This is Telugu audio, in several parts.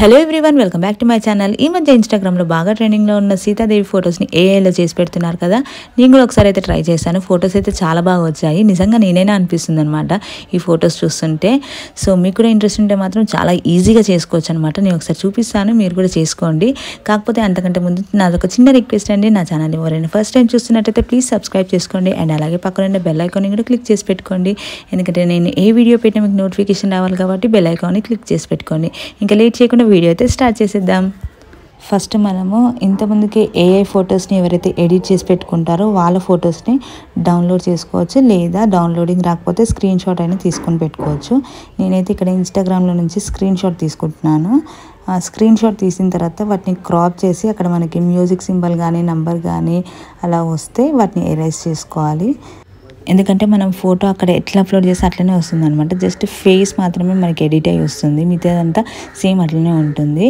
Hello everyone, welcome back to my channel. ఈ మధ్య ఇన్స్టాగ్రామ్లో బాగా ట్రెండింగ్లో ఉన్న సీతాదేవి ఫొటోస్ని ఏఐలో చేసి పెడుతున్నారు కదా. నేను కూడా ఒకసారి అయితే ట్రై చేశాను. ఫొటోస్ అయితే చాలా బాగా వచ్చాయి. నిజంగా నేనైనా అనిపిస్తుంది అనమాట ఈ ఫొటోస్ చూస్తుంటే. సో మీకు కూడా ఇంట్రెస్ట్ ఉంటే మాత్రం చాలా ఈజీగా చేసుకోవచ్చు అనమాట. నేను ఒకసారి చూపిస్తాను, మీరు కూడా చేసుకోండి. కాకపోతే అంతకంటే ముందు నాదొక చిన్న రిక్వెస్ట్ అండి, నా ఛానల్ ఎవరైనా ఫస్ట్ టైం చూస్తున్నట్టయితే ప్లీజ్ సబ్స్క్రైబ్ చేసుకోండి. అండ్ అలాగే పక్కన ఉన్న బెల్ ఐకాన్ని కూడా క్లిక్ చేసి పెట్టుకోండి. ఎందుకంటే నేను ఏ వీడియో పెట్టినా మీకు నోటిఫికేషన్ రావాలి కాబట్టి బెల్ ఐకాన్ని క్లిక్ చేసి పెట్టుకోండి. ఇంకా లేట్ చేయకుండా వీడియో అయితే స్టార్ట్ చేసేద్దాం. ఫస్ట్ మనము ఇంతకుముందుకి ఏఐ ఫొటోస్ని ఎవరైతే ఎడిట్ చేసి పెట్టుకుంటారో వాళ్ళ ఫొటోస్ని డౌన్లోడ్ చేసుకోవచ్చు, లేదా డౌన్లోడింగ్ రాకపోతే స్క్రీన్ షాట్ అయినా తీసుకొని పెట్టుకోవచ్చు. నేనైతే ఇక్కడ ఇన్స్టాగ్రామ్లో నుంచి స్క్రీన్ షాట్ తీసుకుంటున్నాను. ఆ స్క్రీన్ షాట్ తీసిన తర్వాత వాటిని క్రాప్ చేసి అక్కడ మనకి మ్యూజిక్ సింబల్ కానీ నంబర్ కానీ అలా వస్తే వాటిని ఎరేజ్ చేసుకోవాలి. ఎందుకంటే మనం ఫోటో అక్కడ ఎట్లా అప్లోడ్ చేస్తే అట్లనే వస్తుంది అనమాట. జస్ట్ ఫేస్ మాత్రమే మనకి ఎడిట్ అయ్యి వస్తుంది, మిగతాదంతా సేమ్ అట్లనే ఉంటుంది.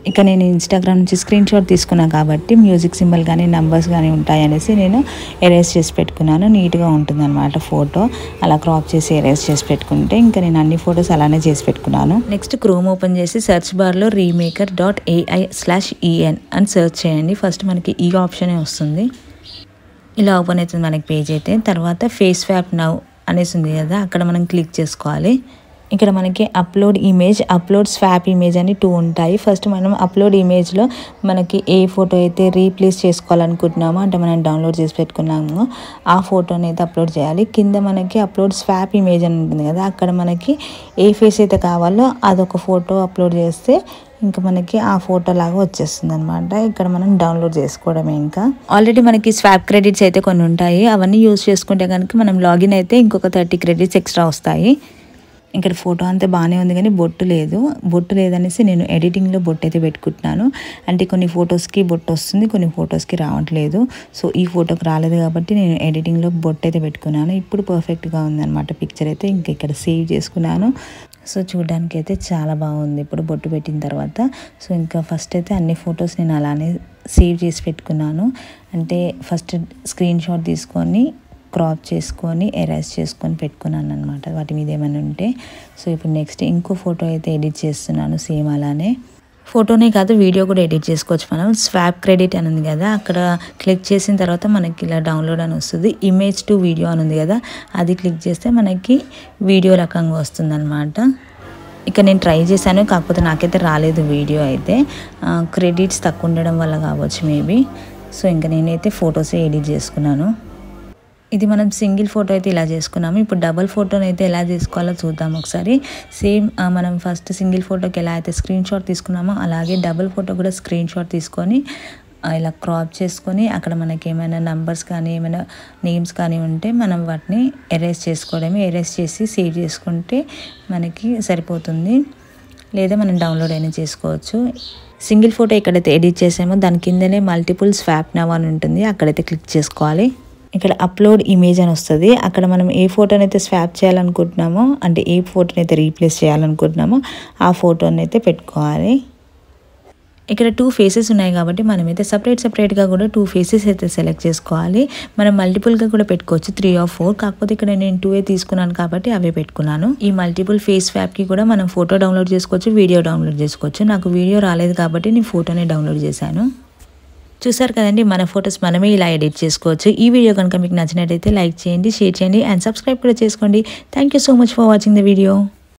ఇక నేను ఇన్స్టాగ్రామ్ నుంచి స్క్రీన్ షాట్ తీసుకున్నాను కాబట్టి మ్యూజిక్ సింబల్ కానీ నంబర్స్ కానీ ఉంటాయి అనేసి నేను ఎరేజ్ చేసి పెట్టుకున్నాను. నీట్గా ఉంటుంది అనమాట ఫోటో. అలా క్రాప్ చేసి ఎరేజ్ చేసి పెట్టుకుంటే ఇంకా నేను అన్ని ఫొటోస్ అలానే చేసి పెట్టుకున్నాను. నెక్స్ట్ క్రోమ్ ఓపెన్ చేసి సెర్చ్ బార్లో remaker.ai/en అని సెర్చ్ చేయండి. ఫస్ట్ మనకి ఈ ఆప్షనే వస్తుంది. ఇలా ఓపెన్ అవుతుంది మనకి పేజ్ అయితే. తర్వాత ఫేస్ స్వాప్ నౌ అనేసి ఉంది కదా, అక్కడ మనం క్లిక్ చేసుకోవాలి. ఇక్కడ మనకి upload image, upload swap image అని 2 ఉంటాయి. ఫస్ట్ మనం అప్లోడ్ ఇమేజ్లో మనకి ఏ ఫోటో అయితే రీప్లేస్ చేసుకోవాలనుకుంటున్నామో, అంటే మనం డౌన్లోడ్ చేసి పెట్టుకున్నామో ఆ ఫోటోని అయితే అప్లోడ్ చేయాలి. కింద మనకి అప్లోడ్ స్వాప్ ఇమేజ్ అని ఉంటుంది కదా, అక్కడ మనకి ఏ ఫేస్ అయితే కావాలో అదొక ఫోటో అప్లోడ్ చేస్తే ఇంకా మనకి ఆ ఫోటో లాగా వచ్చేస్తుంది అనమాట. ఇక్కడ మనం డౌన్లోడ్ చేసుకోవడమే. ఇంకా ఆల్రెడీ మనకి స్వాప్ క్రెడిట్స్ అయితే కొన్ని ఉంటాయి, అవన్నీ యూజ్ చేసుకుంటే కనుక మనం లాగిన్ అయితే ఇంకొక 30 క్రెడిట్స్ ఎక్స్ట్రా వస్తాయి. ఇక్కడ ఫోటో అంతా బాగానే ఉంది కానీ బొట్టు లేదనేసి నేను ఎడిటింగ్లో బొట్టు అయితే పెట్టుకుంటున్నాను. అంటే కొన్ని ఫొటోస్కి బొట్టు వస్తుంది, కొన్ని ఫొటోస్కి రావట్లేదు. సో ఈ ఫోటోకి రాలేదు కాబట్టి నేను ఎడిటింగ్లో బొట్టు అయితే పెట్టుకున్నాను. ఇప్పుడు పర్ఫెక్ట్గా ఉందన్నమాట పిక్చర్ అయితే. ఇంకా ఇక్కడ సేవ్ చేసుకున్నాను. సో చూడడానికి అయితే చాలా బాగుంది ఇప్పుడు బొట్టు పెట్టిన తర్వాత. సో ఇంకా ఫస్ట్ అయితే అన్ని ఫొటోస్ నేను అలానే సేవ్ చేసి పెట్టుకున్నాను. అంటే ఫస్ట్ స్క్రీన్ షాట్ తీసుకొని క్రాప్ చేసుకొని ఎరేజ్ చేసుకొని పెట్టుకున్నాను అనమాట వాటి మీద ఏమైనా ఉంటే. సో ఇప్పుడు నెక్స్ట్ ఇంకో ఫోటో అయితే ఎడిట్ చేస్తున్నాను. సేమ్ అలానే ఫోటోనే కాదు వీడియో కూడా ఎడిట్ చేసుకోవచ్చు మనం. స్వాప్ క్రెడిట్ అని ఉంది కదా, అక్కడ క్లిక్ చేసిన తర్వాత మనకి ఇలా డౌన్లోడ్ అని వస్తుంది. ఇమేజ్ టు వీడియో అని ఉంది కదా, అది క్లిక్ చేస్తే మనకి వీడియో రకంగా వస్తుంది అనమాట. ఇక నేను ట్రై చేశాను, కాకపోతే నాకైతే రాలేదు వీడియో అయితే. క్రెడిట్స్ తక్కువ ఉండడం వల్ల కావచ్చు మేబీ. సో ఇంకా నేనైతే ఫొటోసే ఎడిట్ చేసుకున్నాను. ఇది మనం సింగిల్ ఫోటో అయితే ఇలా చేసుకున్నాము. ఇప్పుడు డబల్ ఫోటోని అయితే ఎలా చేసుకోవాలో చూద్దాం ఒకసారి. సేమ్ మనం ఫస్ట్ సింగిల్ ఫోటోకి ఎలా అయితే స్క్రీన్ షాట్ తీసుకున్నామో అలాగే డబల్ ఫోటో కూడా స్క్రీన్ షాట్ తీసుకొని ఇలా క్రాప్ చేసుకొని అక్కడ మనకి ఏమైనా నంబర్స్ కానీ ఏమైనా నేమ్స్ కానీ ఉంటే మనం వాటిని ఎరేజ్ చేసుకోవడమే. ఎరేజ్ చేసి సేవ్ చేసుకుంటే మనకి సరిపోతుంది, లేదా మనం డౌన్లోడ్ అయినా చేసుకోవచ్చు. సింగిల్ ఫోటో ఎక్కడైతే ఎడిట్ చేసామో దాని కిందనే మల్టిపుల్ స్వాప్ నౌ అని ఉంటుంది, అక్కడైతే క్లిక్ చేసుకోవాలి. ఇక్కడ అప్లోడ్ ఇమేజ్ అని వస్తుంది. అక్కడ మనం ఏ ఫోటోని అయితే స్వాప్ చేయాలనుకుంటున్నామో, అంటే ఏ ఫోటోని అయితే రీప్లేస్ చేయాలనుకుంటున్నామో ఆ ఫోటోని అయితే పెట్టుకోవాలి. ఇక్కడ 2 ఫేసెస్ ఉన్నాయి కాబట్టి మనమైతే సపరేట్గా కూడా 2 ఫేసెస్ అయితే సెలెక్ట్ చేసుకోవాలి. మనం మల్టిపుల్గా కూడా పెట్టుకోవచ్చు, 3 or 4. కాకపోతే ఇక్కడ నేను 2 తీసుకున్నాను కాబట్టి అవే పెట్టుకున్నాను. ఈ మల్టిపుల్ ఫేస్ స్వాప్కి కూడా మనం ఫోటో డౌన్లోడ్ చేసుకోవచ్చు, వీడియో డౌన్లోడ్ చేసుకోవచ్చు. నాకు వీడియో రాలేదు కాబట్టి నేను ఫోటోనే డౌన్లోడ్ చేశాను. చూసారు కదండి, మన ఫొటోస్ మనమే ఇలా ఎడిట్ చేసుకోవచ్చు. ఈ వీడియో కనుక మీకు నచ్చినట్టయితే లైక్ చేయండి, షేర్ చేయండి అండ్ సబ్స్క్రైబ్ కూడా చేసుకోండి. Thank you so much for watching the video.